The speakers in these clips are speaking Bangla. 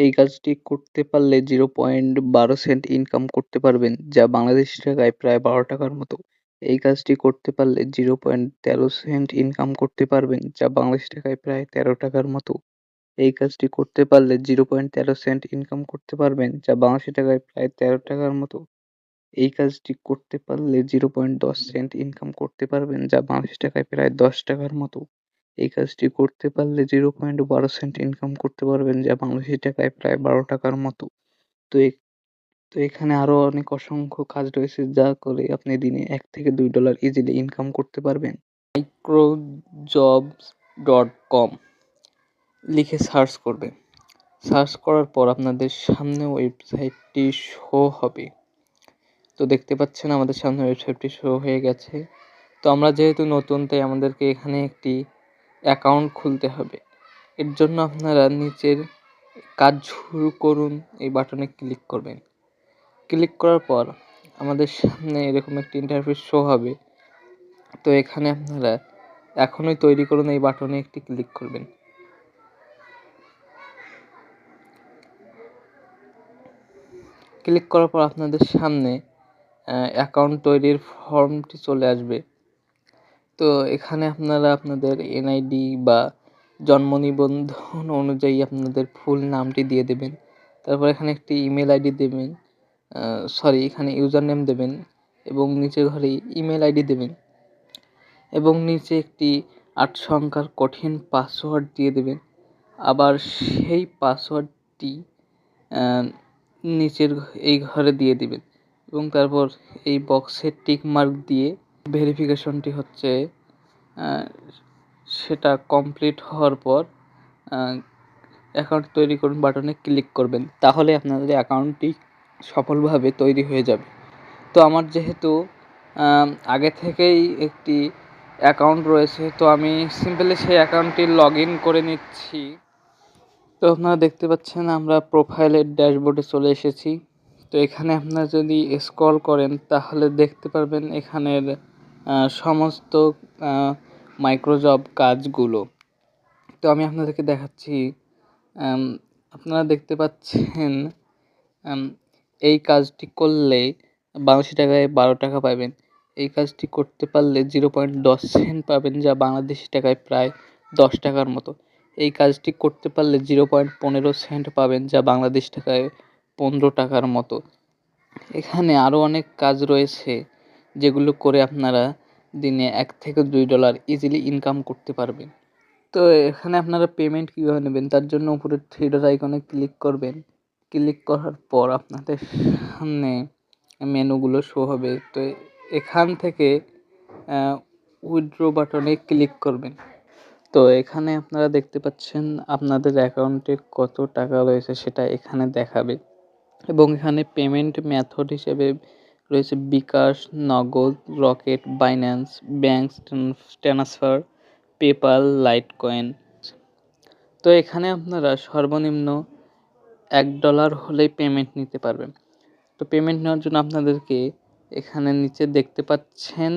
এই কাজটি করতে পারলে 0.12 সেন্ট ইনকাম করতে পারবেন, যা বাংলাদেশী টাকায় প্রায় 12 টাকার মতো। এই কাজটি করতে পারলে 0.13 সেন্ট ইনকাম করতে পারবেন, যা বাংলাদেশী টাকায় প্রায় 13 টাকার মতো। এই কাজটি করতে পারলে 0.13 সেন্ট ইনকাম করতে পারবেন, যা বাংলাদেশী টাকায় প্রায় 13 টাকার মতো। এই কাজটি করতে পারলে 0.10 সেন্ট ইনকাম করতে পারবেন, যা বাংলাদেশী টাকায় প্রায় 10 টাকার মতো। এই কাজটি করতে পারলে 0.12 সেন্ট ইনকাম করতে পারবেন, যা বাংলাদেশী টাকায় প্রায় 12 টাকার মতো। তো এ তো এখানে আরো অনেক অসংখ্য কাজ রয়েছে, যা করে আপনি দিনে $1 থেকে $2 ইজিলি ইনকাম করতে পারবেন। microjobs.com লিখে সার্চ করবেন। সার্চ করার পর আপনাদের সামনে ওয়েবসাইটটি শো হবে। তো দেখতে পাচ্ছেন আমাদের সামনে ওয়েবসাইটটি শো হয়ে গেছে। তো আমরা যেহেতু নতুন, তাই আমাদেরকে এখানে একটি অ্যাকাউন্ট খুলতে হবে। এর জন্য আপনারা নিচের কাজ শুরু করুন এই বাটনে ক্লিক করবেন। ক্লিক করার পর আমাদের সামনে এরকম একটি ইন্টারফেস শো হবে। তো এখানে আপনারা এখনই তৈরি করুন এই বাটনে একটি ক্লিক করবেন। ক্লিক করার পর আপনাদের সামনে অ্যাকাউন্ট তৈরির ফর্মটি চলে আসবে। তো এখানে আপনারা আপনাদের এনআইডি বা জন্ম নিবন্ধন অনুযায়ী আপনাদের ফুল নামটি দিয়ে দেবেন। তারপর এখানে একটি ইমেল আইডি দেবেন, এখানে ইউজার নেম দেবেন এবং নিচের ঘরে ইমেল আইডি দেবেন এবং নিচে একটি 8 সংখ্যার কঠিন পাসওয়ার্ড দিয়ে দেবেন। আবার সেই পাসওয়ার্ডটি নিচের এই ঘরে দিয়ে দিবেন এবং তারপর এই বক্সে টিক মার্ক দিয়ে ভেরিফিকেশনটি হচ্ছে সেটা কমপ্লিট হওয়ার পর অ্যাকাউন্ট তৈরি করুন বাটনে ক্লিক করবেন। তাহলে আপনাদের অ্যাকাউন্টটি সফলভাবে তৈরি হয়ে যাবে। তো আমার যেহেতু আগে থেকেই একটি অ্যাকাউন্ট রয়েছে, তো আমি সিম্পলি সেই অ্যাকাউন্টটি লগ ইন করে নিচ্ছি। তো আপনারা দেখতে পাচ্ছেন আমরা প্রোফাইলের ড্যাশবোর্ডে চলে এসেছি। তো এখানে আপনারা যদি স্ক্রল করেন তাহলে দেখতে পারবেন এখানের সমস্ত মাইক্রোজব কাজগুলো। তো আমি আপনাদেরকে দেখাচ্ছি। আপনারা দেখতে পাচ্ছেন এই কাজটি করলে বাংলাদেশী টাকায় 12 টাকা পাবেন। এই কাজটি করতে পারলে 0.10 সেন্ট পাবেন, যা বাংলাদেশী টাকায় প্রায় 10 টাকার মতো। এই কাজটি করতে পারলে 0.15 সেন্ট পাবেন, যা বাংলাদেশ টাকায় 15 টাকার মতো। এখানে আরও অনেক কাজ রয়েছে, যেগুলো করে আপনারা দিনে $1 থেকে $2 ইজিলি ইনকাম করতে পারবেন। তো এখানে আপনারা পেমেন্ট কীভাবে নেবেন, তার জন্য উপরে 3 ডট আইকনে ক্লিক করবেন। ক্লিক করার পর আপনাদের সামনে মেনুগুলো শো হবে। তো এখান থেকে উইথড্র বাটনে ক্লিক করবেন। তো এখানে আপনারা দেখতে পাচ্ছেন আপনাদের অ্যাকাউন্টে কত টাকা রয়েছে সেটা এখানে দেখাবে এবং এখানে পেমেন্ট মেথড হিসেবে রয়েছে বিকাশ, নগদ, rocket, Binance, bank transfer, PayPal, Litecoin. তো এখানে আপনারা সর্বনিম্ন $1 হলেই পেমেন্ট নিতে পারবেন। তো পেমেন্ট নেওয়ার জন্য আপনাদেরকে এখানে নিচে দেখতে পাচ্ছেন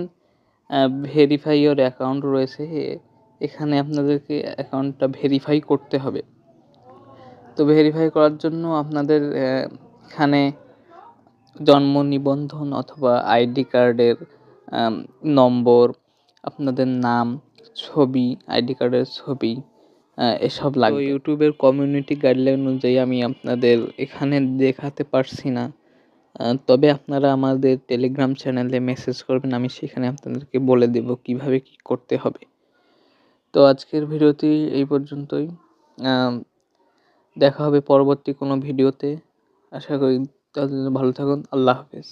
ভেরিফাই ইওর অ্যাকাউন্ট রয়েছে। এখানে আপনাদেরকে অ্যাকাউন্টটা ভেরিফাই করতে হবে। তো ভেরিফাই করার জন্য আপনাদের এখানে জন্ম নিবন্ধন অথবা আইডি কার্ডের নম্বর, আপনাদের নাম, ছবি, আইডি কার্ডের ছবি এসব লাগবে। তো ইউটিউবের কমিউনিটি গাইডলাইন অনুযায়ী আমি আপনাদের এখানে দেখাতে পারছি না, তবে আপনারা আমাদের টেলিগ্রাম চ্যানেলে মেসেজ করবেন, আমি সেখানে আপনাদেরকে বলে দেব কিভাবে কী করতে হবে। তো আজকের ভিডিওটি এই পর্যন্তই। দেখা হবে পরবর্তী কোনো ভিডিওতে। আশা করি তাদের ভালো থাকুন। আল্লাহ হাফেজ।